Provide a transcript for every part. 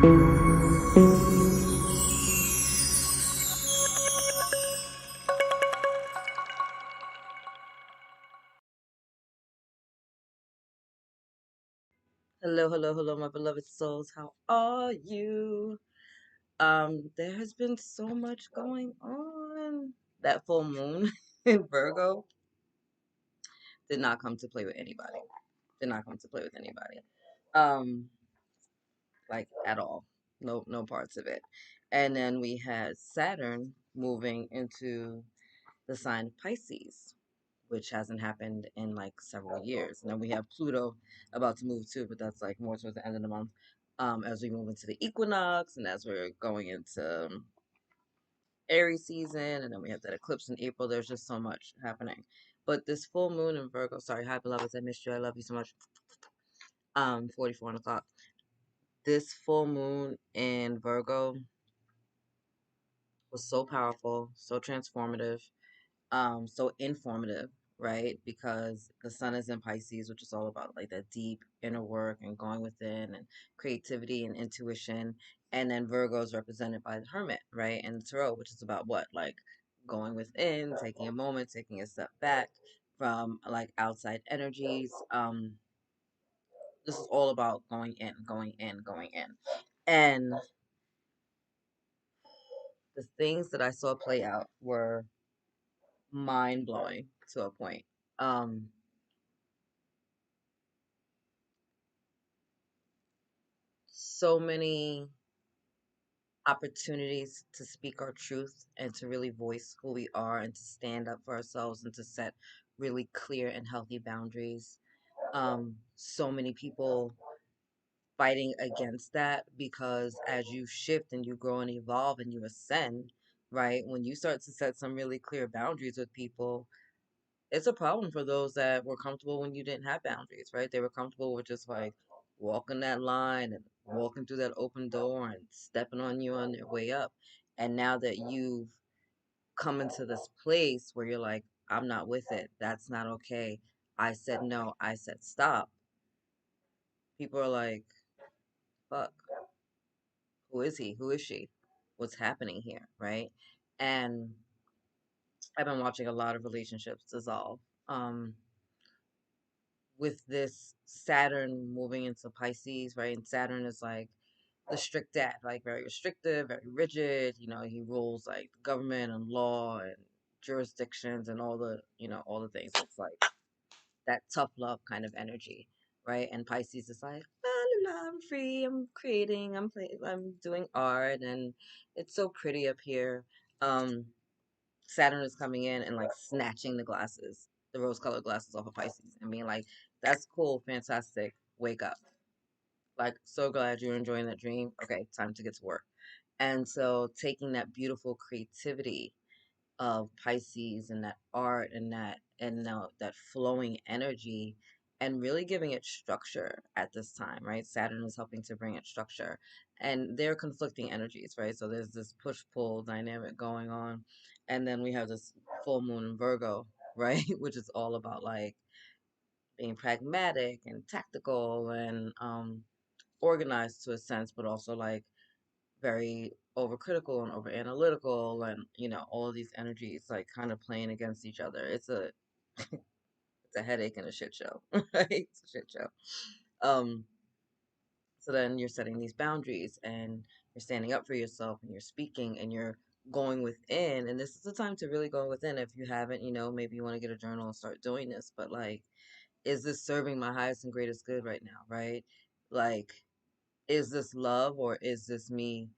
Hello, hello, hello, my beloved souls. How are you? There has been so much going on. That full moon in Virgo did not come to play with anybody. Did not come to play with anybody. Um, like at all. No, no parts of it. And then we had Saturn moving into the sign of Pisces, which hasn't happened in like several years. And then we have Pluto about to move too, but that's like more towards the end of the month. As we move into the equinox and as we're going into Aries season, and then we have that eclipse in April. There's just so much happening. But this full moon in Virgo, sorry, hi beloveds, I missed you. I love you so much. 44 o'clock. This full moon in Virgo was so powerful, so transformative, so informative, right? Because the sun is in Pisces, which is all about like that deep inner work and going within and creativity and intuition. And then Virgo is represented by the hermit, right? And the tarot, which is about what? Like going within, taking a moment, taking a step back from like outside energies. This is all about going in, going in, going in. And the things that I saw play out were mind blowing to a point. Um, so many opportunities to speak our truth and to really voice who we are and to stand up for ourselves and to set really clear and healthy boundaries. So many people fighting against that because as you shift and you grow and evolve and you ascend, right, when you start to set some really clear boundaries with people, it's a problem for those that were comfortable when you didn't have boundaries, right? They were comfortable with just like walking that line and walking through that open door and stepping on you on their way up. And now that you've come into this place where you're like, I'm not with it, that's not okay. I said no, I said stop. People are like, fuck, who is he? Who is she? What's happening here, right? And I've been watching a lot of relationships dissolve. Um, with this Saturn moving into Pisces, right? And Saturn is like the strict dad, like very restrictive, very rigid. You know, he rules like government and law and jurisdictions and all the, all the things. It's like that tough love kind of energy, right? And Pisces is like, la la la, I'm free, I'm creating, I'm doing art, and it's so pretty up here. Um, Saturn is coming in and like snatching the glasses, the rose colored glasses off of Pisces and being like, that's cool, fantastic, wake up. Like, so glad you're enjoying that dream. Okay, time to get to work. And so taking that beautiful creativity of Pisces and that art and that flowing energy and really giving it structure at this time, right? Saturn is helping to bring it structure. And they're conflicting energies, right? So there's this push-pull dynamic going on. And then we have this full moon in Virgo, right? Which is all about like being pragmatic and tactical and organized to a sense, but also like very overcritical and over analytical and all of these energies like kind of playing against each other. It's a headache and a shit show. Right? It's a shit show. um so then you're setting these boundaries and you're standing up for yourself and you're speaking and you're going within, and this is the time to really go within. If you haven't, maybe you want to get a journal and start doing this, but like, is this serving my highest and greatest good right now, right? Like, is this love or is this me,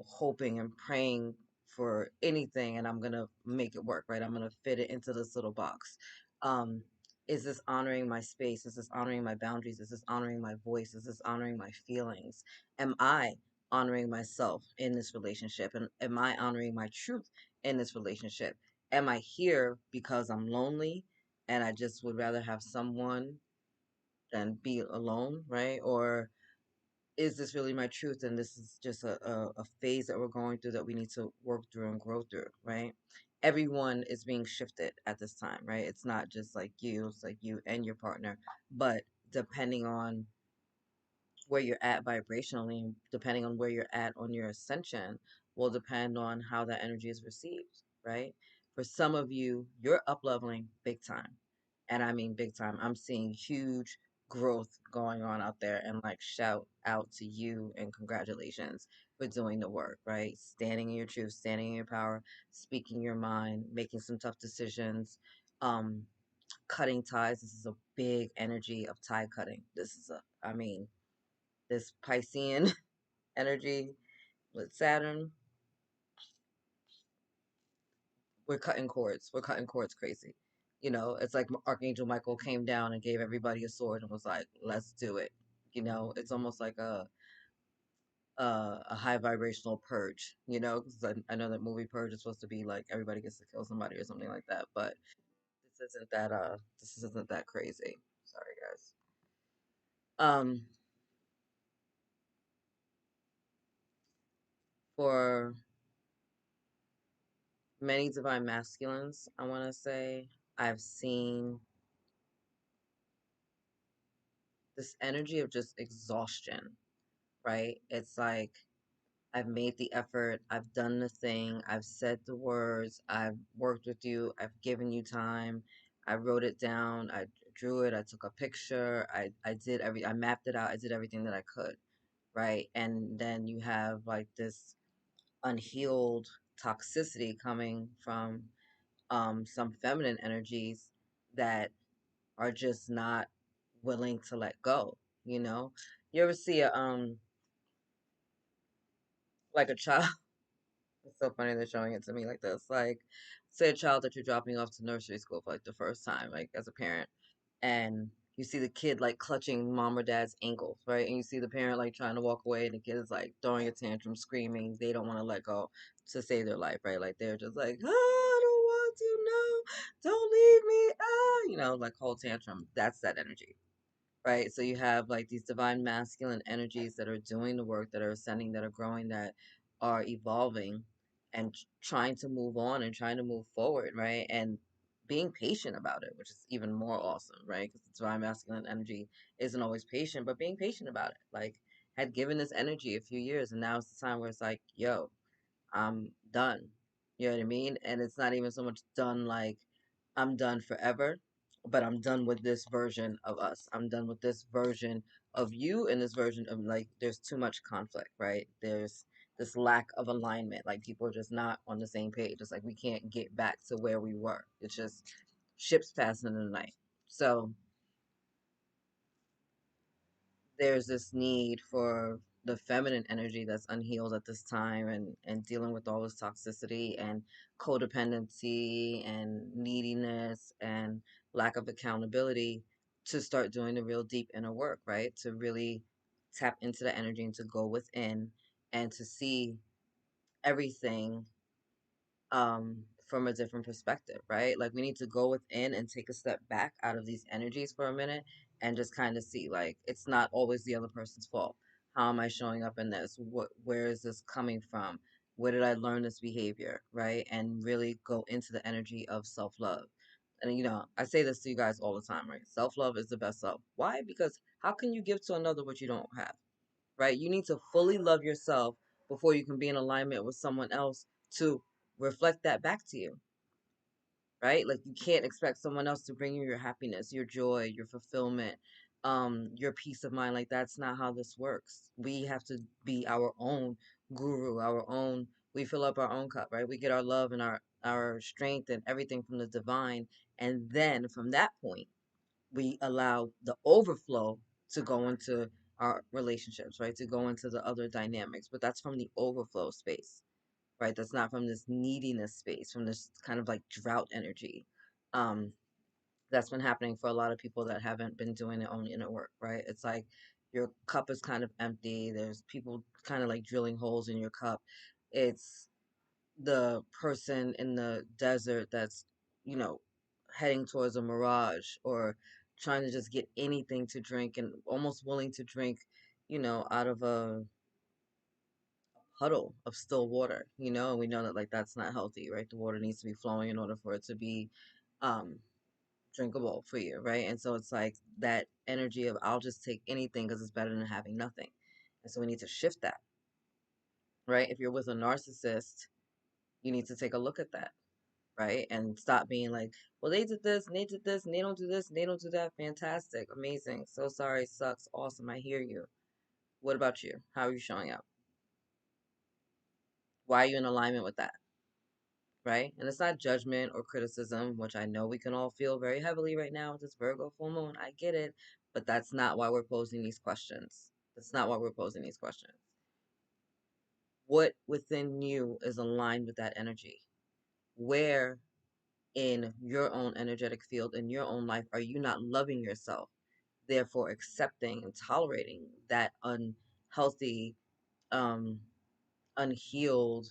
hoping and praying for anything and I'm gonna make it work, right? I'm gonna fit it into this little box. Um, is this honoring my space? Is this honoring my boundaries? Is this honoring my voice? Is this honoring my feelings? Am I honoring myself in this relationship? And am I honoring my truth in this relationship? Am I here because I'm lonely and I just would rather have someone than be alone, right? Or is this really my truth and this is just a phase that we're going through that we need to work through and grow through, right? Everyone is being shifted at this time, right? It's not just like you, it's like you and your partner, but depending on where you're at vibrationally, depending on where you're at on your ascension, will depend on how that energy is received, right? For some of you, you're up leveling big time. And I mean big time. I'm seeing huge growth going on out there, and like shout out to you and congratulations for doing the work, right? Standing in your truth, standing in your power, speaking your mind, making some tough decisions, um, cutting ties. This is a big energy of tie cutting. This is I mean, this Piscean energy with Saturn, we're cutting cords. We're cutting cords crazy. You know, it's like Archangel Michael came down and gave everybody a sword and was like, "Let's do it." You know, it's almost like a high vibrational purge. You know, 'cause I know that movie Purge is supposed to be like everybody gets to kill somebody or something like that, but this isn't that crazy. Sorry, guys. Um, for many divine masculines, I want to say I've seen this energy of just exhaustion, right? It's like I've made the effort, I've done the thing, I've said the words, I've worked with you, I've given you time, I wrote it down, I drew it, I took a picture, I mapped it out, I did everything that I could, right? And then you have like this unhealed toxicity coming from some feminine energies that are just not willing to let go, you know? You ever see a like a child? It's so funny they're showing it to me like this. Like, say a child that you're dropping off to nursery school for like the first time, like as a parent, and you see the kid like clutching mom or dad's ankles, right? And you see the parent like trying to walk away, and the kid is like throwing a tantrum, screaming. They don't want to let go to save their life, right? Like they're just like, I don't want to, no, don't leave me, you know, like whole tantrum. That's that energy, right? So you have like these divine masculine energies that are doing the work, that are ascending, that are growing, that are evolving and trying to move on and trying to move forward, right? And being patient about it, which is even more awesome, right? Because the divine masculine energy isn't always patient, but being patient about it. Like, had given this energy a few years, and now it's the time where it's like, yo, I'm done. You know what I mean? And it's not even so much done like I'm done forever, but I'm done with this version of us. I'm done with this version of you and this version of like there's too much conflict, right? There's this lack of alignment. Like people are just not on the same page. It's like we can't get back to where we were. It's just ships passing in the night. So there's this need for the feminine energy that's unhealed at this time, and dealing with all this toxicity and codependency and neediness and lack of accountability to start doing the real deep inner work, right? To really tap into the energy and to go within and to see everything from a different perspective, right? Like we need to go within and take a step back out of these energies for a minute and just kind of see like it's not always the other person's fault. How am I showing up in this? Where is this coming from? Where did I learn this behavior, right? And really go into the energy of self-love. And you know, I say this to you guys all the time, right? Self-love is the best love. Why? Because how can you give to another what you don't have? Right? You need to fully love yourself before you can be in alignment with someone else to reflect that back to you, right? Like you can't expect someone else to bring you your happiness, your joy, your fulfillment, your peace of mind. Like that's not how this works. We have to be our own guru, our own. We fill up our own cup, right? We get our love and our strength and everything from the divine, and then from that point we allow the overflow to go into our relationships, right? To go into the other dynamics. But that's from the overflow space, right? That's not from this neediness space, from this kind of like drought energy. Um, that's been happening for a lot of people that haven't been doing their own inner work, right? It's like your cup is kind of empty. There's people kind of like drilling holes in your cup. It's the person in the desert that's, you know, heading towards a mirage or trying to just get anything to drink and almost willing to drink, you know, out of a puddle of still water, you know, and we know that like that's not healthy, right? The water needs to be flowing in order for it to be um drinkable for you, right? And so it's like that energy of I'll just take anything because it's better than having nothing. And so we need to shift that, right? If you're with a narcissist, you need to take a look at that, right? And stop being like, well, they did this and they did this and they don't do this and they don't do that. Fantastic, amazing. So sorry, sucks, awesome. I hear you. What about you? How are you showing up? Why are you in alignment with that? Right? And it's not judgment or criticism, which I know we can all feel very heavily right now with this Virgo full moon. I get it, but that's not why we're posing these questions. That's not why we're posing these questions. What within you is aligned with that energy? Where in your own energetic field, in your own life, are you not loving yourself? Therefore, accepting and tolerating that unhealthy, um, unhealed,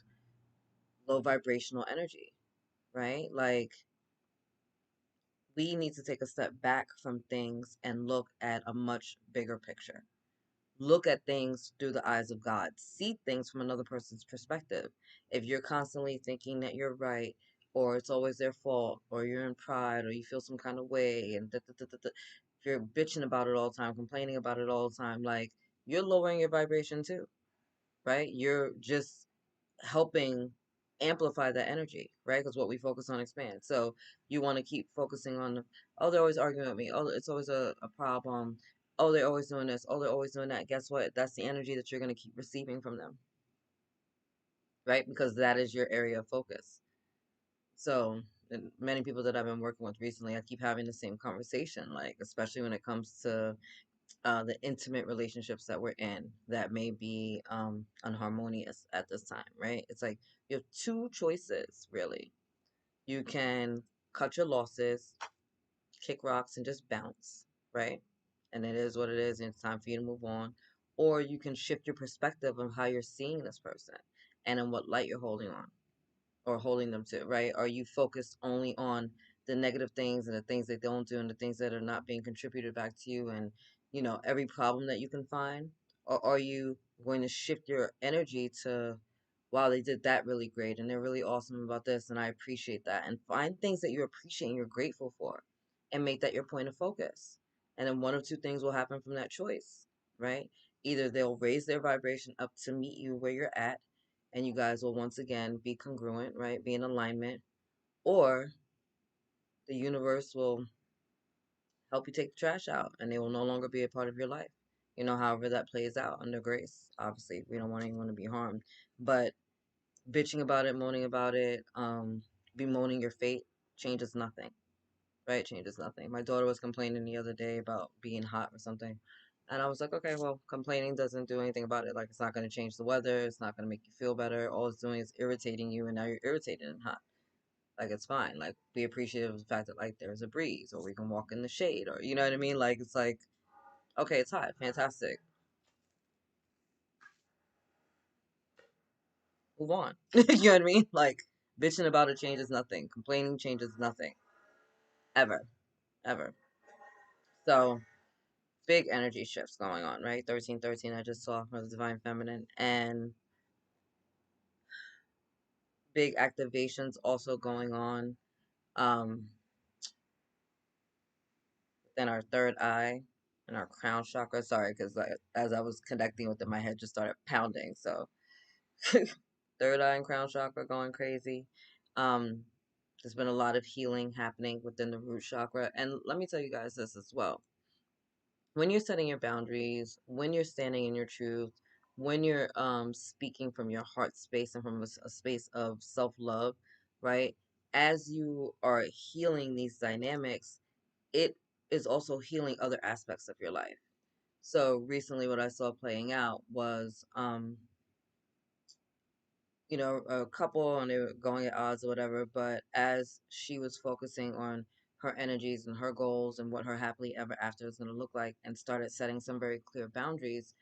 low vibrational energy, right? Like, we need to take a step back from things and look at a much bigger picture. Look at things through the eyes of God. See things from another person's perspective. If you're constantly thinking that you're right, or it's always their fault, or you're in pride, or you feel some kind of way, and if you're bitching about it all the time, complaining about it all the time, like, you're lowering your vibration too, right? You're just helping amplify that energy, right? Because what we focus on expands. So you want to keep focusing on, oh, they're always arguing with me. Oh, it's always a problem. Oh, they're always doing this. Oh, they're always doing that. Guess what? That's the energy that you're going to keep receiving from them, right? Because that is your area of focus. So, and many people that I've been working with recently, I keep having the same conversation, like, especially when it comes to the intimate relationships that we're in that may be unharmonious at this time, right? It's like you have two choices, really. You can cut your losses, kick rocks, and just bounce, right? And it is what it is, and it's time for you to move on. Or you can shift your perspective of how you're seeing this person and in what light you're holding on or holding them to, right? Are you focused only on the negative things and the things they don't do and the things that are not being contributed back to you and, every problem that you can find? Or are you going to shift your energy to, wow, they did that really great and they're really awesome about this and I appreciate that, and find things that you appreciate and you're grateful for and make that your point of focus. And then one of two things will happen from that choice, right? Either they'll raise their vibration up to meet you where you're at, and you guys will once again be congruent, right? Be in alignment, or the universe will help you take the trash out and they will no longer be a part of your life. However that plays out under grace. Obviously, we don't want anyone to be harmed, but bitching about it, moaning about it, bemoaning your fate changes nothing, right? Changes nothing. My daughter was complaining the other day about being hot or something. And I was like, okay, well, complaining doesn't do anything about it. Like, it's not going to change the weather. It's not going to make you feel better. All it's doing is irritating you, and now you're irritated and hot. Like, it's fine. Like, be appreciative of the fact that, like, there's a breeze, or we can walk in the shade, or, you know what I mean? Like, it's like, okay, it's hot. Fantastic. Move on. You know what I mean? Like, bitching about it changes nothing. Complaining changes nothing. Ever. Ever. So, big energy shifts going on, right? 1313, I just saw for the Divine Feminine, and big activations also going on within our third eye and our crown chakra. Sorry, because as I was connecting with it, my head just started pounding. So, third eye and crown chakra going crazy. Um, there's been a lot of healing happening within the root chakra. And let me tell you guys this as well. When you're setting your boundaries, when you're standing in your truth, when you're speaking from your heart space and from a space of self-love, right? As you are healing these dynamics, it is also healing other aspects of your life. So recently what I saw playing out was a couple and they were going at odds or whatever, but as she was focusing on her energies and her goals and what her happily ever after is going to look like and started setting some very clear boundaries,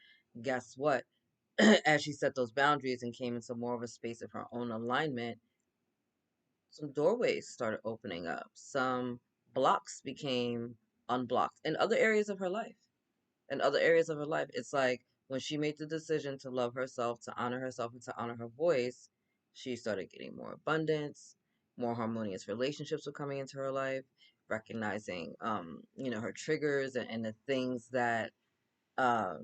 guess what? As she set those boundaries and came into more of a space of her own alignment, some doorways started opening up. Some blocks became unblocked in other areas of her life. In other areas of her life, it's like when she made the decision to love herself, to honor herself, and to honor her voice, she started getting more abundance, more harmonious relationships were coming into her life. recognizing, her triggers and the uh,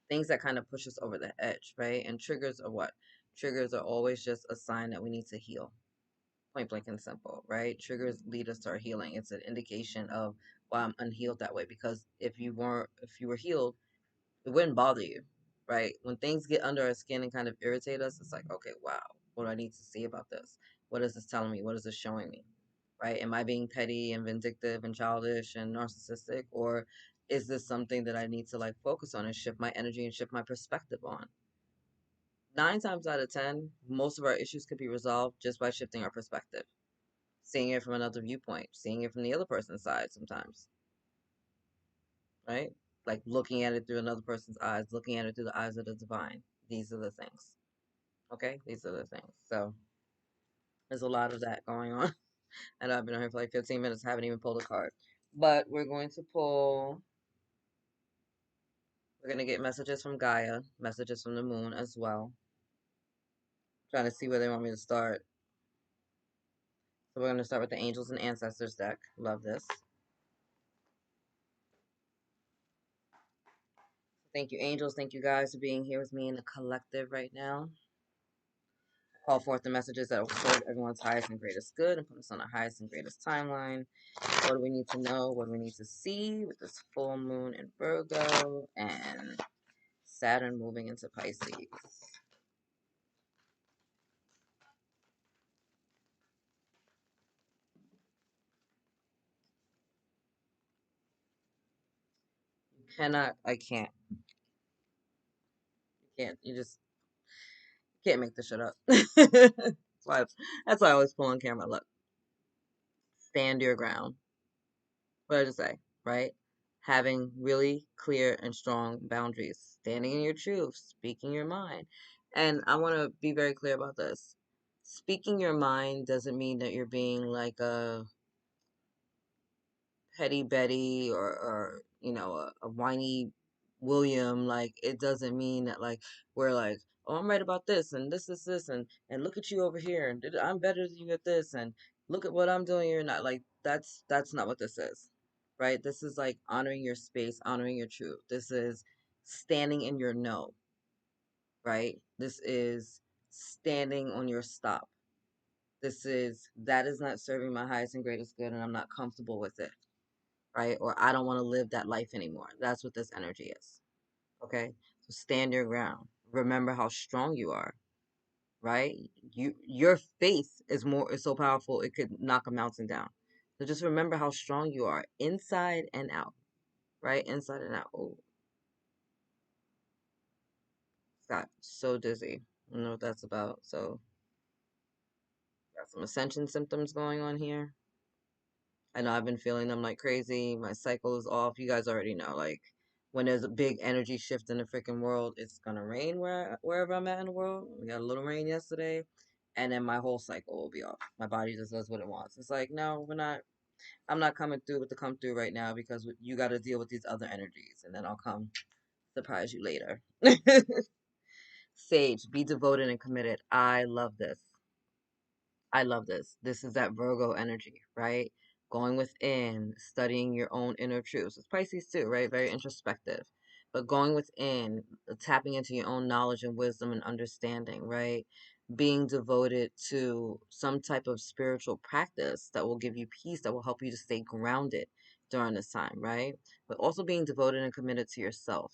things that kind of push us over the edge, right? And triggers are what? Triggers are always just a sign that we need to heal. Point blank and simple, right? Triggers lead us to our healing. It's an indication of why I'm unhealed that way. Because if you were healed, it wouldn't bother you, right? When things get under our skin and kind of irritate us, it's like, okay, wow, what do I need to see about this? What is this telling me? What is this showing me? Right? Am I being petty and vindictive and childish and narcissistic? Or is this something that I need to like focus on and shift my energy and shift my perspective on? 9 times out of 10, most of our issues could be resolved just by shifting our perspective, seeing it from another viewpoint, seeing it from the other person's side sometimes, right? Like looking at it through another person's eyes, looking at it through the eyes of the divine. These are the things. Okay? These are the things. So there's a lot of that going on. And I've been on here for like 15 minutes, haven't even pulled a card. But we're going to get messages from Gaia, messages from the moon as well. Trying to see where they want me to start. So we're going to start with the Angels and Ancestors deck. Love this. Thank you, angels. Thank you guys for being here with me in the collective right now. Call forth the messages that will serve everyone's highest and greatest good and put us on the highest and greatest timeline. What do we need to know? What do we need to see with this full moon in Virgo and Saturn moving into Pisces? I can't. You can't. You just can't make this shit up. That's why I always pull on camera. Look, stand your ground. What did I just say? Right? Having really clear and strong boundaries, standing in your truth, speaking your mind. And I want to be very clear about this. Speaking your mind doesn't mean that you're being like a petty Betty or a whiny William. Like, it doesn't mean that like we're like, oh, I'm right about this and this and look at you over here and I'm better than you at this and look at what I'm doing. You're not like that's not what this is, right? This is like honoring your space, honoring your truth. This is standing in your no, right? This is standing on your stop. That is not serving my highest and greatest good and I'm not comfortable with it, right? Or I don't want to live that life anymore. That's what this energy is. Okay? So stand your ground. Remember how strong you are, right? Your faith is so powerful it could knock a mountain down. So just remember how strong you are inside and out, right? Inside and out. Oh, got so dizzy. I don't know what that's about. So got some ascension symptoms going on here. I know I've been feeling them like crazy. My cycle is off. You guys already know. Like when there's a big energy shift in the freaking world, it's gonna rain wherever I'm at in the world. We got a little rain yesterday, and then my whole cycle will be off. My body just does what it wants. It's like, no, we're not. I'm not coming through with the come through right now because you got to deal with these other energies, and then I'll come surprise you later. Sage, be devoted and committed. I love this. I love this. This is that Virgo energy, right? Going within, studying your own inner truths. It's Pisces too, right? Very introspective. But going within, tapping into your own knowledge and wisdom and understanding, right? Being devoted to some type of spiritual practice that will give you peace, that will help you to stay grounded during this time, right? But also being devoted and committed to yourself,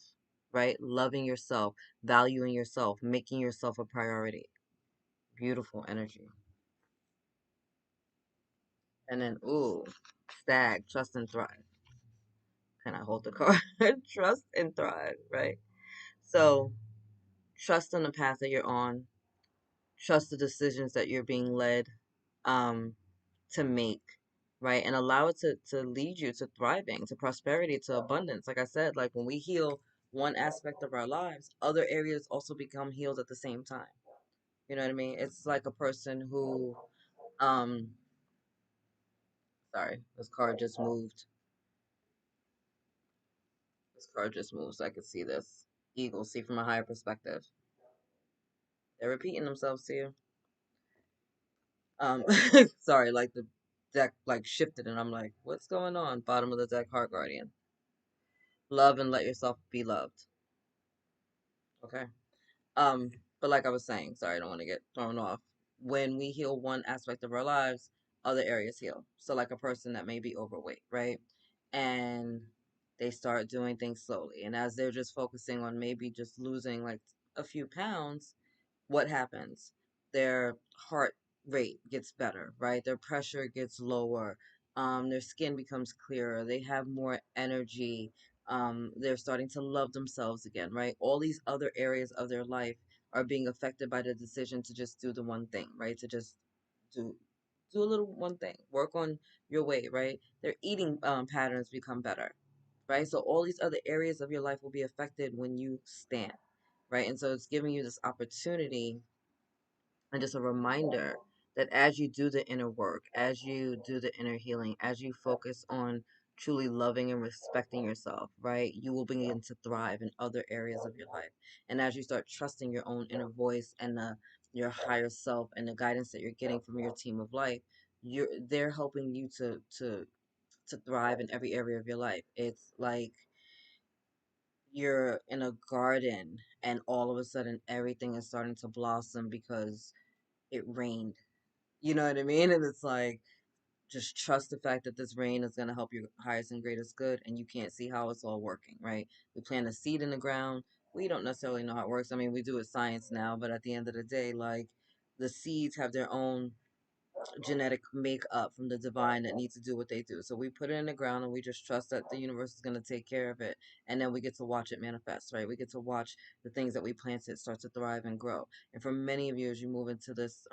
right? Loving yourself, valuing yourself, making yourself a priority. Beautiful energy. And then, ooh, stag, trust and thrive. Can I hold the card? Trust and thrive, right? So, trust on the path that you're on. Trust the decisions that you're being led um, to make, right? And allow it to lead you to thriving, to prosperity, to abundance. Like I said, like when we heal one aspect of our lives, other areas also become healed at the same time. You know what I mean? It's like a person who, um, sorry, this card just moved. This card just moved so I can see this. Eagles, see from a higher perspective. They're repeating themselves to you. Um, sorry, like deck like shifted, and I'm like, what's going on? Bottom of the deck, Heart Guardian. Love and let yourself be loved. Okay. Um, but like I was saying, sorry, I don't want to get thrown off. When we heal one aspect of our lives, other areas heal. So like a person that may be overweight, right? And they start doing things slowly. And as they're just focusing on maybe just losing like a few pounds, what happens? Their heart rate gets better, right? Their pressure gets lower. Their skin becomes clearer. They have more energy. They're starting to love themselves again, right? All these other areas of their life are being affected by the decision to just do the one thing, right? To just do do a little one thing. Work on your weight, right? Their eating patterns become better, right? So all these other areas of your life will be affected when you stand, right? And so it's giving you this opportunity and just a reminder that as you do the inner work, as you do the inner healing, as you focus on truly loving and respecting yourself, right, you will begin to thrive in other areas of your life. And as you start trusting your own inner voice and your higher self and the guidance that you're getting from your team of life, they're helping you to thrive in every area of your life. It's like you're in a garden and all of a sudden everything is starting to blossom because it rained. You know what I mean? And it's like, just trust the fact that this rain is going to help your highest and greatest good, and you can't see how it's all working, right? We plant a seed in the ground. We don't necessarily know how it works. I mean, we do it science now, but at the end of the day, like, the seeds have their own genetic makeup from the divine that need to do what they do. So we put it in the ground and we just trust that the universe is going to take care of it. And then we get to watch it manifest, right? We get to watch the things that we planted start to thrive and grow. And for many of you, as you move into this,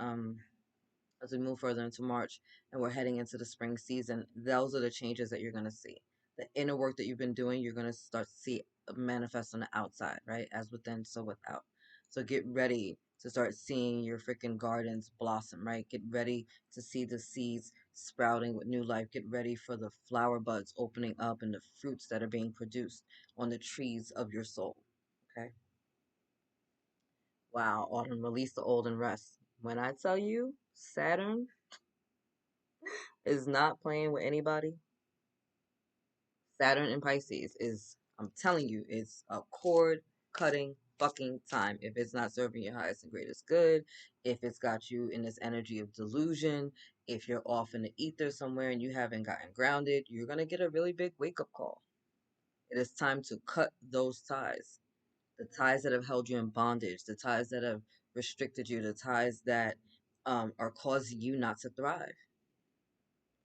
as we move further into March and we're heading into the spring season, those are the changes that you're going to see. The inner work that you've been doing, you're going to start to see manifest on the outside, right? As within, so without. So get ready to start seeing your freaking gardens blossom, right? Get ready to see the seeds sprouting with new life. Get ready for the flower buds opening up and the fruits that are being produced on the trees of your soul, okay? Wow, autumn, release the old and rest. When I tell you, Saturn is not playing with anybody. Saturn in Pisces is, I'm telling you, it's a cord cutting fucking time. If it's not serving your highest and greatest good, if it's got you in this energy of delusion, if you're off in the ether somewhere and you haven't gotten grounded, you're going to get a really big wake up call. It is time to cut those ties. The ties that have held you in bondage, the ties that have restricted you, the ties that are causing you not to thrive.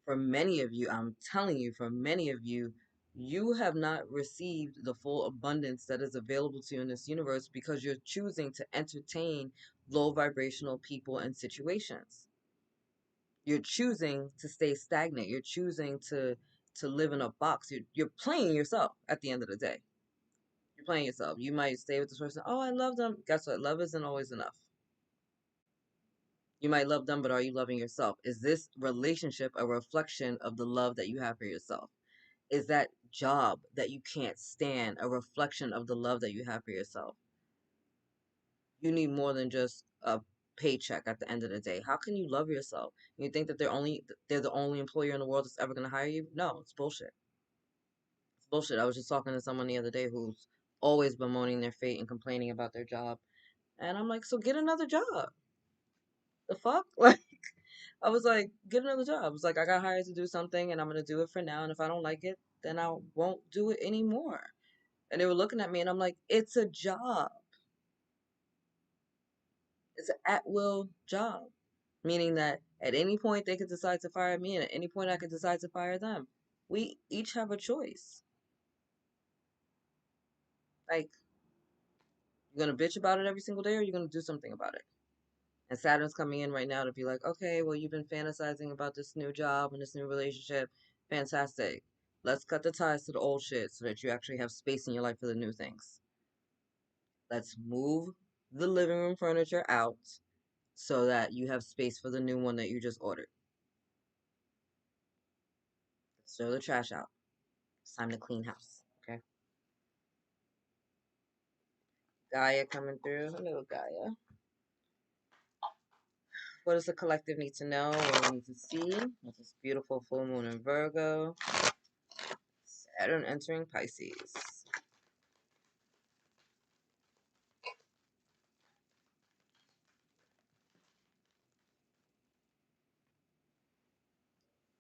For many of you, I'm telling you, for many of you, you have not received the full abundance that is available to you in this universe because you're choosing to entertain low vibrational people and situations. You're choosing to stay stagnant. You're choosing to live in a box. You're playing yourself at the end of the day. You're playing yourself. You might stay with this person. Oh, I love them. Guess what? Love isn't always enough. You might love them, but are you loving yourself? Is this relationship a reflection of the love that you have for yourself? Is that job that you can't stand a reflection of the love that you have for yourself? You need more than just a paycheck at the end of the day. How can you love yourself? You think that they're the only employer in the world that's ever going to hire you? No, it's bullshit. It's bullshit. I was just talking to someone the other day who's always bemoaning their fate and complaining about their job. And I'm like, so get another job. The fuck? Like, I was like, get another job. I was like, I got hired to do something and I'm going to do it for now. And if I don't like it, then I won't do it anymore. And they were looking at me and I'm like, it's a job. It's an at will job. Meaning that at any point they could decide to fire me and at any point I could decide to fire them. We each have a choice. Like, you're gonna bitch about it every single day or you're gonna do something about it. And Saturn's coming in right now to be like, okay, well, you've been fantasizing about this new job and this new relationship. Fantastic. Let's cut the ties to the old shit so that you actually have space in your life for the new things. Let's move the living room furniture out so that you have space for the new one that you just ordered. Let's throw the trash out. It's time to clean house. Okay. Gaia coming through. Hello, Gaia. What does the collective need to know? What do we need to see? With this beautiful full moon in Virgo, Saturn entering Pisces.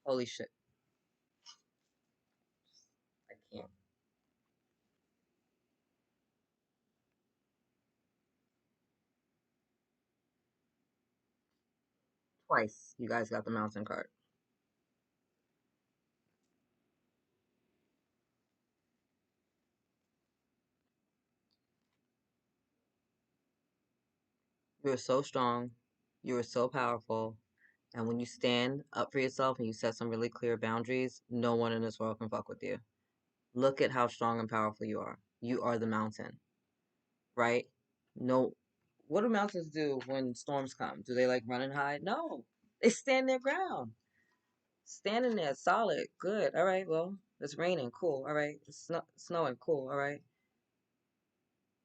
Holy shit. I can't. Twice you guys got the mountain card. You are so strong. You are so powerful. And when you stand up for yourself and you set some really clear boundaries, no one in this world can fuck with you. Look at how strong and powerful you are. You are the mountain, right? No. What do mountains do when storms come? Do they like run and hide? No. They stand their ground. Standing there solid. Good. All right. Well, it's raining. Cool. All right. It's snowing. Cool. All right.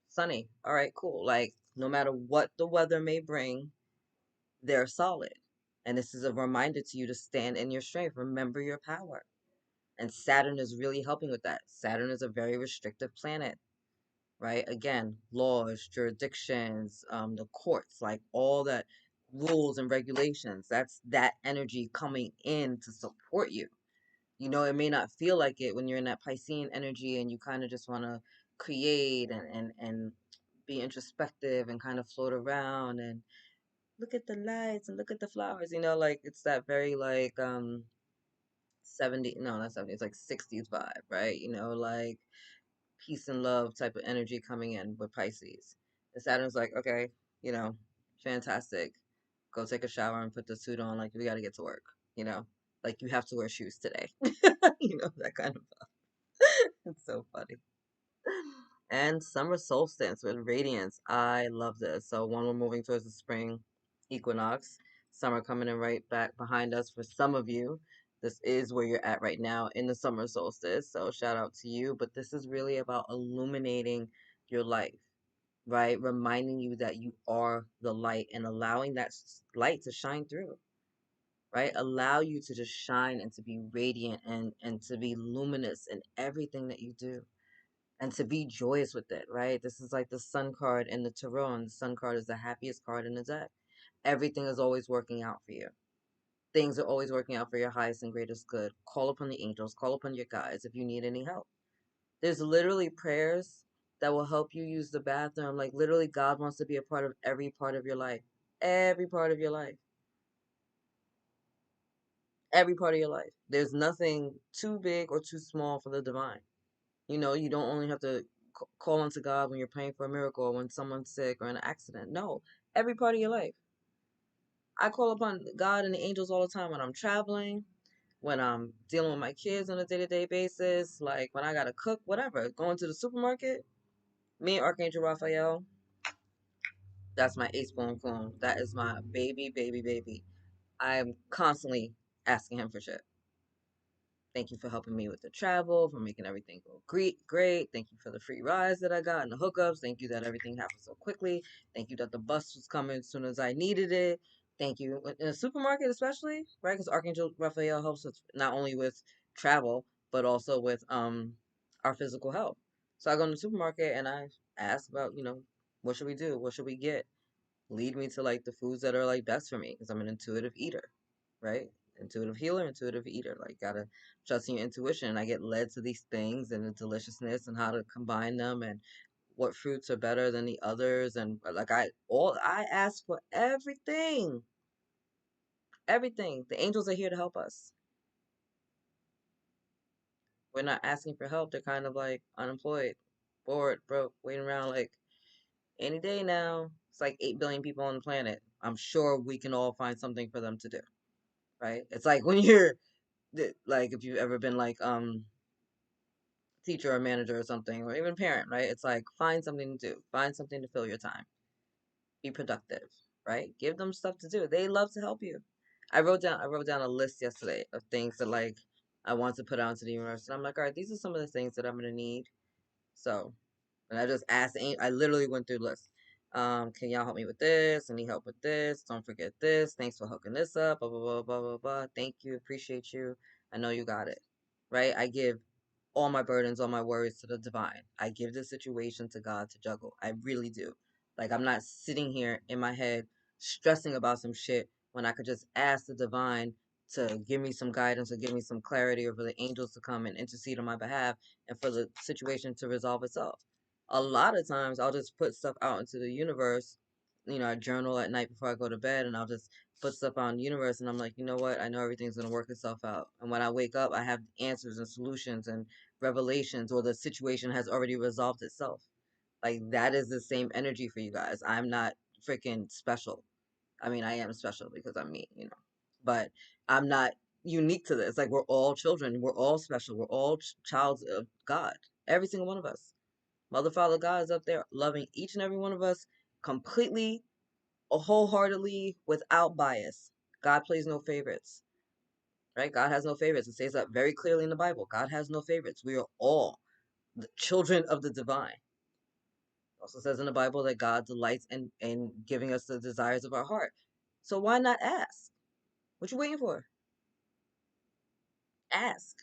Sunny. All right. Cool. Like, no matter what the weather may bring, they're solid. And this is a reminder to you to stand in your strength. Remember your power. And Saturn is really helping with that. Saturn is a very restrictive planet, right? Again, laws, jurisdictions, the courts, like all that rules and regulations. That's that energy coming in to support you. You know, it may not feel like it when you're in that Piscean energy and you kind of just want to create and be introspective and kind of float around and look at the lights and look at the flowers. You know, like it's that very like 70, no, not 70, it's like 60s vibe, right? You know, like peace and love type of energy coming in with Pisces. And Saturn's like, okay, you know, fantastic. Go take a shower and put the suit on. Like, we got to get to work, you know? Like, you have to wear shoes today. You know, that kind of stuff. It's so funny. And summer solstice with radiance. I love this. So, one, we're moving towards the spring equinox. Summer coming in right back behind us for some of you. This is where you're at right now in the summer solstice. So, shout out to you. But this is really about illuminating your life, right? Reminding you that you are the light and allowing that light to shine through, right? Allow you to just shine and to be radiant and to be luminous in everything that you do and to be joyous with it, right? This is like the sun card in the tarot, and the sun card is the happiest card in the deck. Everything is always working out for you. Things are always working out for your highest and greatest good. Call upon the angels, call upon your guides if you need any help. There's literally prayers that will help you use the bathroom. Like, literally, God wants to be a part of every part of your life. Every part of your life. Every part of your life. There's nothing too big or too small for the divine. You know, you don't only have to call unto God when you're praying for a miracle or when someone's sick or in an accident. No, every part of your life. I call upon God and the angels all the time when I'm traveling, when I'm dealing with my kids on a day-to-day basis, like when I gotta cook, whatever. Going to the supermarket, me and Archangel Raphael, that's my ace boom boom. That is my baby, baby, baby. I'm constantly asking him for shit. Thank you for helping me with the travel, for making everything go great, great. Thank you for the free rides that I got and the hookups. Thank you that everything happened so quickly. Thank you that the bus was coming as soon as I needed it. Thank you. In a supermarket, especially, right? Because Archangel Raphael helps us not only with travel, but also with our physical health. So I go in the supermarket and I ask about, you know, what should we do? What should we get? Lead me to like the foods that are like best for me because I'm an intuitive eater, right? Intuitive healer, intuitive eater. Like, gotta trust in your intuition. I get led to these things and the deliciousness and how to combine them and what fruits are better than the others. And like, I ask for everything, everything. The angels are here to help us. We're not asking for help. They're kind of like unemployed, bored, broke, waiting around like any day now. It's like 8 billion people on the planet. I'm sure we can all find something for them to do, right? It's like when you're like, if you've ever been like teacher or manager or something, or even parent, right? It's like, find something to do, find something to fill your time, be productive, right? Give them stuff to do. They love to help you. I wrote down a list yesterday of things that like I want to put out into the universe, and I'm like, all right, these are some of the things that I'm gonna need. So, and I just asked. I literally went through the list. Can y'all help me with this? I need help with this. Don't forget this. Thanks for hooking this up. Blah, blah, blah, blah, blah, blah. Thank you. Appreciate you. I know you got it. Right? I give all my burdens, all my worries to the divine. I give the situation to God to juggle. I really do. Like, I'm not sitting here in my head stressing about some shit when I could just ask the divine to give me some guidance or give me some clarity, or for the angels to come and intercede on my behalf and for the situation to resolve itself. A lot of times I'll just put stuff out into the universe. I journal at night before I go to bed, and I'll just put stuff out in the universe, and I'm like, you know what? I know everything's going to work itself out. And when I wake up, I have answers and solutions and revelations, or the situation has already resolved itself. Like, that is the same energy for you guys. I'm not freaking special. I mean, I am special because I'm me, but I'm not unique to this. Like, we're all children. We're all special. We're all childs of God. Every single one of us. Mother, Father, God is up there loving each and every one of us completely, wholeheartedly, without bias. God plays no favorites, right? God has no favorites. It says that very clearly in the Bible. God has no favorites. We are all the children of the divine. It also says in the Bible that God delights in giving us the desires of our heart. So why not ask? What you waiting for? Ask.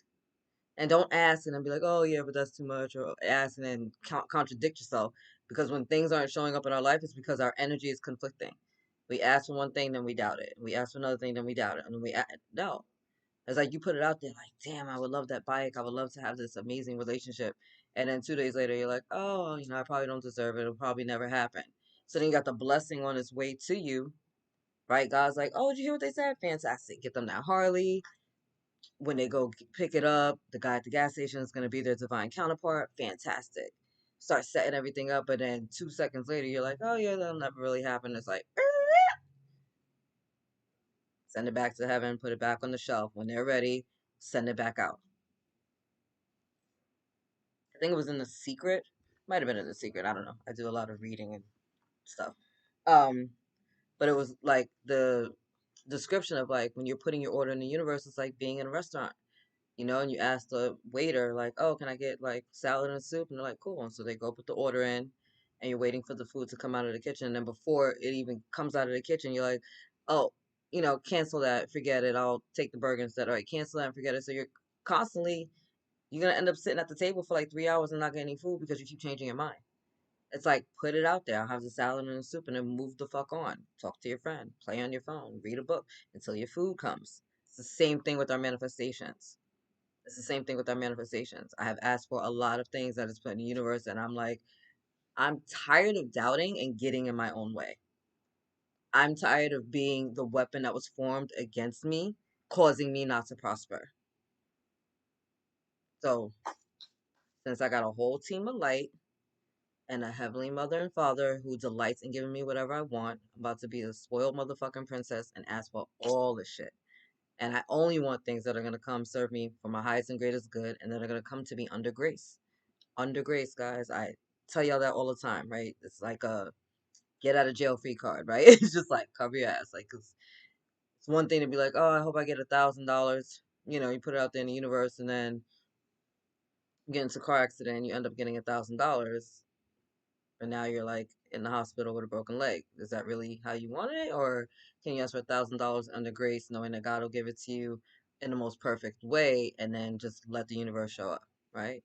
And don't ask and then be like, oh yeah, but that's too much, or ask and then contradict yourself. Because when things aren't showing up in our life, it's because our energy is conflicting. We ask for one thing, then we doubt it. We ask for another thing, then we doubt it. And then no. It's like you put it out there, like, damn, I would love that bike. I would love to have this amazing relationship. And then 2 days later, you're like, oh, I probably don't deserve it. It'll probably never happen. So then you got the blessing on its way to you, right? God's like, oh, did you hear what they said? Fantastic. Get them that Harley. When they go pick it up, the guy at the gas station is going to be their divine counterpart. Fantastic. Start setting everything up, but then 2 seconds later, you're like, oh, yeah, that'll never really happen. It's like, send it back to heaven, put it back on the shelf. When they're ready, send it back out. I think it was in The Secret. Might have been in The Secret. I don't know. I do a lot of reading and stuff. Um, but it was like the description of, like, when you're putting your order in the universe, it's like being in a restaurant. And you ask the waiter, like, oh, can I get, like, salad and soup? And they're like, cool. And so they go put the order in, and you're waiting for the food to come out of the kitchen. And then before it even comes out of the kitchen, you're like, oh, cancel that, forget it. I'll take the burger instead. All right, cancel that and forget it. So you're going to end up sitting at the table for like 3 hours and not getting any food because you keep changing your mind. It's like, put it out there. I'll have the salad and the soup, and then move the fuck on. Talk to your friend, play on your phone, read a book until your food comes. It's the same thing with our manifestations. It's the same thing with our manifestations. I have asked for a lot of things that is put in the universe, and I'm like, I'm tired of doubting and getting in my own way. I'm tired of being the weapon that was formed against me, causing me not to prosper. So, since I got a whole team of light and a heavenly mother and father who delights in giving me whatever I want, I'm about to be a spoiled motherfucking princess and ask for all the shit. And I only want things that are going to come serve me for my highest and greatest good, and that are going to come to me under grace. Under grace, guys. I tell y'all that all the time, right? It's like a get out of jail free card, right? It's just like, cover your ass. Like, 'cause it's one thing to be like, oh, I hope I get $1,000. You put it out there in the universe, and then you get into a car accident and you end up getting $1,000. And now you're like in the hospital with a broken leg. Is that really how you want it? Or can you ask for $1,000 under grace, knowing that God will give it to you in the most perfect way, and then just let the universe show up, right?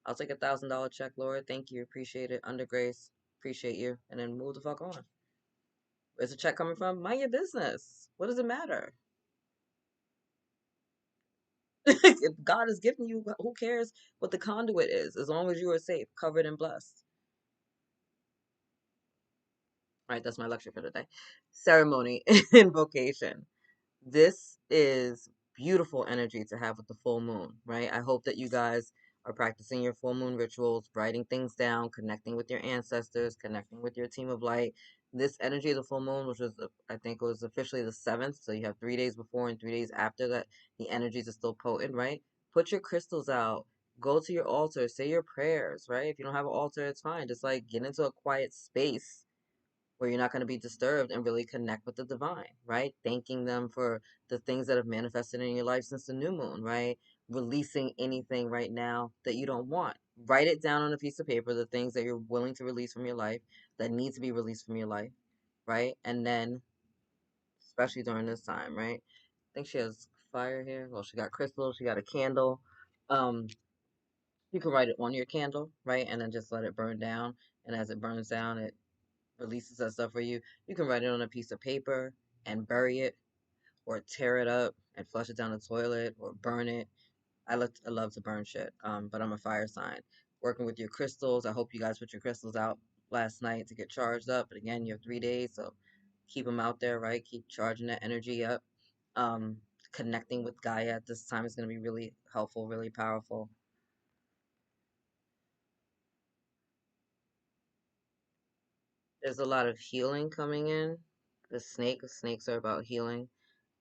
I'll take $1,000 check, Lord. Thank you. Appreciate it. Under grace. Appreciate you. And then move the fuck on. Where's the check coming from? Mind your business. What does it matter? If God is giving you, who cares what the conduit is, as long as you are safe, covered, and blessed. All right, that's my lecture for today. Ceremony invocation. This is beautiful energy to have with the full moon, right? I hope that you guys are practicing your full moon rituals, writing things down, connecting with your ancestors, connecting with your team of light. This energy of the full moon, which was, I think, was officially the 7th, so you have 3 days before and 3 days after that, the energies are still potent, right? Put your crystals out. Go to your altar. Say your prayers, right? If you don't have an altar, it's fine. Just like get into a quiet space where you're not going to be disturbed and really connect with the divine, right? Thanking them for the things that have manifested in your life since the new moon, right? releasing anything right now that you don't want. Write it down on a piece of paper, the things that you're willing to release from your life, that need to be released from your life, right? And then, especially during this time, right? I think she has fire here. Well, she got crystals, she got a candle. Um, you can write it on your candle, right? And then just let it burn down. And as it burns down, it releases that stuff for you. You can write it on a piece of paper and bury it, or tear it up and flush it down the toilet, or burn it. I love to burn shit. But I'm a fire sign. Working with your crystals. I hope you guys put your crystals out last night to get charged up. But again, you have 3 days, so keep them out there, right? Keep charging that energy up. Um, Connecting with Gaia at this time is going to be really helpful, really powerful. There's a lot of healing coming in. The snakes are about healing,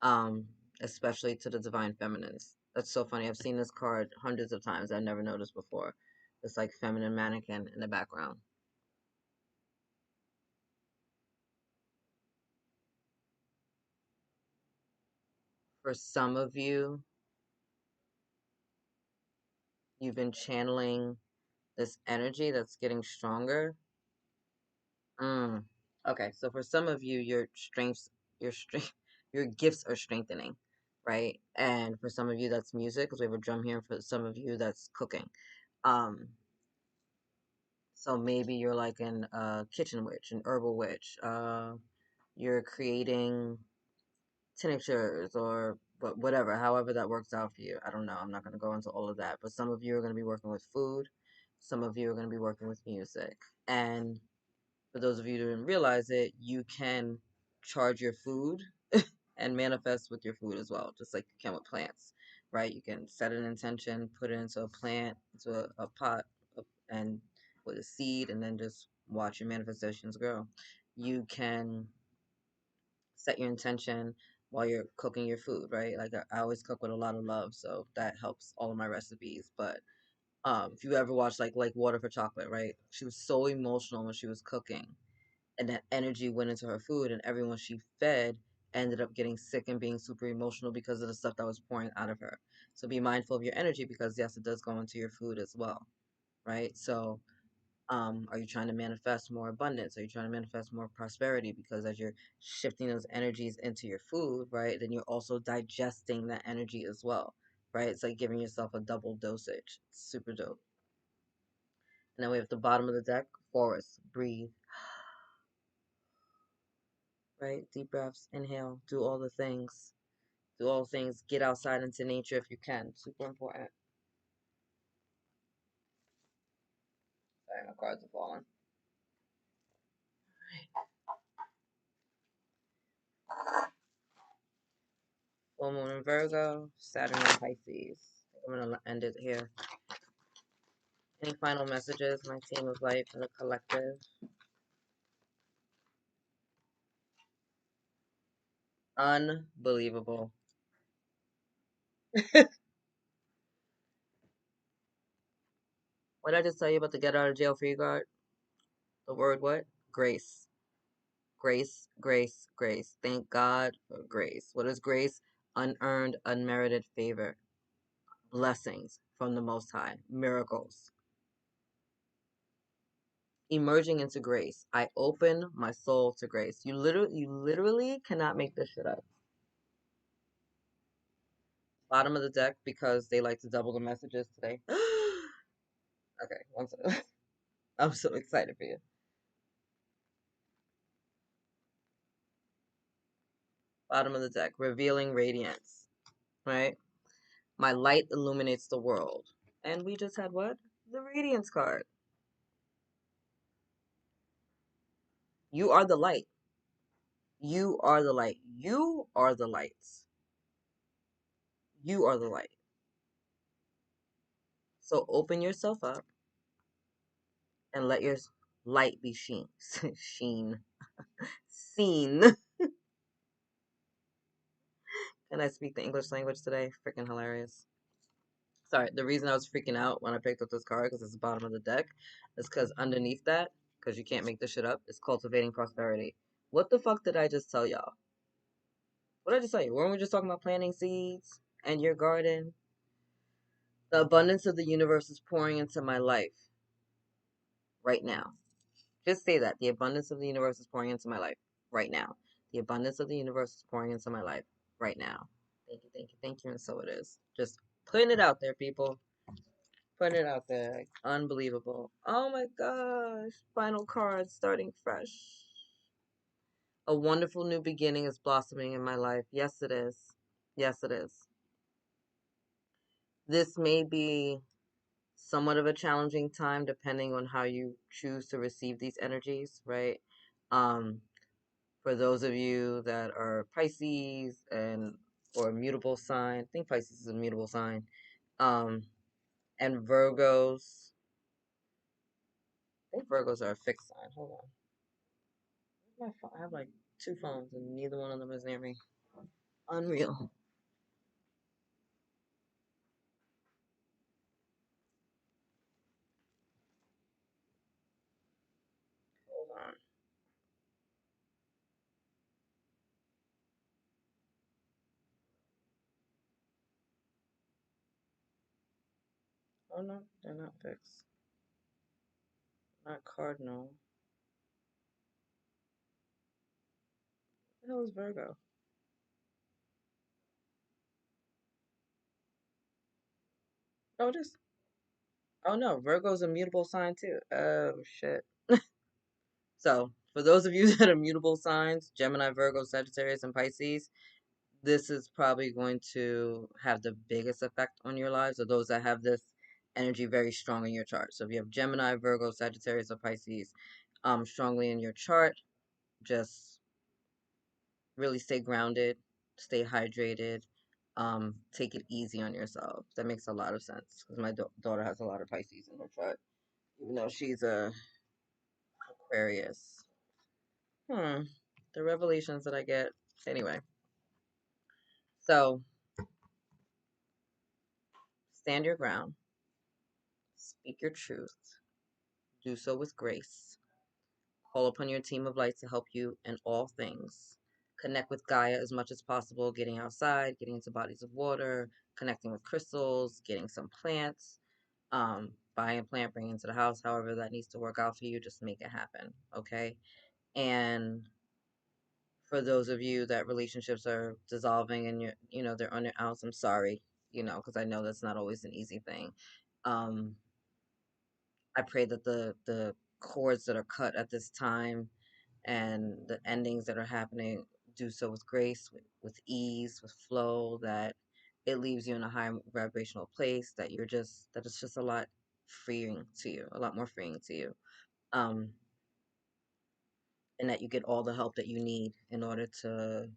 um, especially to the divine feminines. That's so funny. I've seen this card hundreds of times. I've never noticed before. It's like feminine mannequin in the background. For some of you, you've been channeling this energy that's getting stronger. Mm. Okay, so for some of you, your strength, your gifts are strengthening, right? And for some of you, that's music, because we have a drum here. For some of you, that's cooking. Um, so maybe you're like an kitchen witch, an herbal witch. You're creating tinctures or whatever, however that works out for you. I don't know. I'm not going to go into all of that. But some of you are going to be working with food. Some of you are going to be working with music. And for those of you who didn't realize it, you can charge your food and manifest with your food as well, just like you can with plants, right? You can set an intention, put it into a plant, into a pot, and with a seed, and then just watch your manifestations grow. You can set your intention while you're cooking your food, right? Like I always cook with a lot of love, so that helps all of my recipes. But if you ever watch like Water for Chocolate, right? She was so emotional when she was cooking, and that energy went into her food, and everyone she fed ended up getting sick and being super emotional because of the stuff that was pouring out of her. So be mindful of your energy, because yes, it does go into your food as well, right? So are you trying to manifest more abundance? Are you trying to manifest more prosperity? Because as you're shifting those energies into your food, right, then you're also digesting that energy as well, right? It's like giving yourself a double dosage. It's super dope. And then we have the bottom of the deck, forest, breathe, right? Deep breaths, inhale, do all the things. Do all things. Get outside into nature if you can. Super important. Sorry, my cards are falling. Full moon in Virgo, Saturn in Pisces. I'm going to end it here. Any final messages, my team of life and the collective? Unbelievable. What did I just tell you about the get out of jail free card? The word what? Grace. Grace, grace, grace. Thank God for grace. What is grace? Unearned, unmerited favor. Blessings from the Most High. Miracles. Emerging into grace. I open my soul to grace. You literally cannot make this shit up. Bottom of the deck, because they like to double the messages today. Okay, one second. I'm so excited for you. Bottom of the deck, revealing radiance, right? My light illuminates the world. And we just had what? The radiance card. You are the light. You are the light. You are the lights. You are the light. So open yourself up and let your light be sheen. Sheen. Seen. Can I speak the English language today? Freaking hilarious. Sorry, the reason I was freaking out when I picked up this card, because it's the bottom of the deck, is because underneath that, because you can't make this shit up, it's cultivating prosperity. What the fuck did I just tell y'all? What did I just tell you? Weren't we just talking about planting seeds and your garden? The abundance of the universe is pouring into my life right now. Just say that. The abundance of the universe is pouring into my life right now. The abundance of the universe is pouring into my life right now. Thank you, thank you, thank you. And so it is. Just putting it out there, people. Putting it out there. Like, unbelievable. Oh my gosh. Final card, starting fresh. A wonderful new beginning is blossoming in my life. Yes, it is. Yes, it is. This may be somewhat of a challenging time depending on how you choose to receive these energies, right? Um, for those of you that are Pisces and or a mutable sign, I think Pisces is a mutable sign, um, and Virgos. I think Virgos are a fixed sign. Hold on, where's my phone? I have like two phones and neither one of them is near me. Unreal. Hold on. Oh no, they're not fixed. Not cardinal. What the hell is Virgo? Oh, just oh no, Virgo's a mutable sign too. Oh shit. So for those of you that are mutable signs, Gemini, Virgo, Sagittarius, and Pisces, this is probably going to have the biggest effect on your lives, or those that have this energy very strong in your chart. So if you have Gemini, Virgo, Sagittarius, or Pisces strongly in your chart, just really stay grounded, stay hydrated, take it easy on yourself. That makes a lot of sense because my daughter has a lot of Pisces in her chart, even though she's a Aquarius. Hmm. The revelations that I get. Anyway, so stand your ground, speak your truth, do so with grace. Call upon your team of light to help you in all things. Connect with Gaia as much as possible, getting outside, getting into bodies of water, connecting with crystals, getting some plants, buying a plant, bringing it into the house, however that needs to work out for you, just make it happen, okay? And for those of you that relationships are dissolving and they're on your outs, I'm sorry, because I know that's not always an easy thing. Um, I pray that the cords that are cut at this time and the endings that are happening do so with grace, with ease, with flow, that it leaves you in a high vibrational place, that it's just a lot freeing to you, a lot more freeing to you. Um, and that you get all the help that you need in order to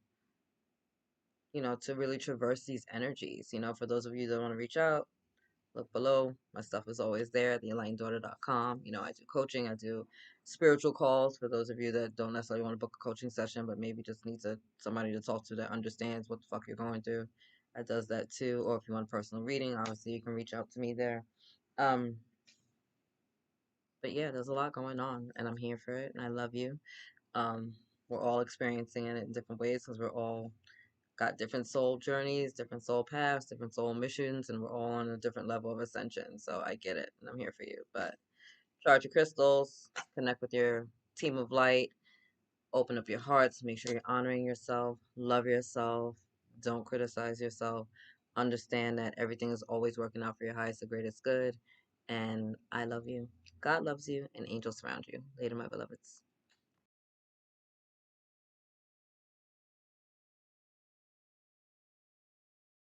really traverse these energies. For those of you that want to reach out, look below. My stuff is always there, theenlighteneddaughter.com. I do coaching, I do spiritual calls for those of you that don't necessarily want to book a coaching session, but maybe just need somebody to talk to that understands what the fuck you're going through. I does that too. Or if you want a personal reading, obviously you can reach out to me there. Um, but yeah, there's a lot going on and I'm here for it and I love you. Um, we're all experiencing it in different ways because we're all got different soul journeys, different soul paths, different soul missions, and we're all on a different level of ascension. So I get it, and I'm here for you. But charge your crystals, connect with your team of light, open up your hearts, make sure you're honoring yourself, love yourself, don't criticize yourself, understand that everything is always working out for your highest and greatest good. And I love you. God loves you, and angels surround you. Later, my beloveds.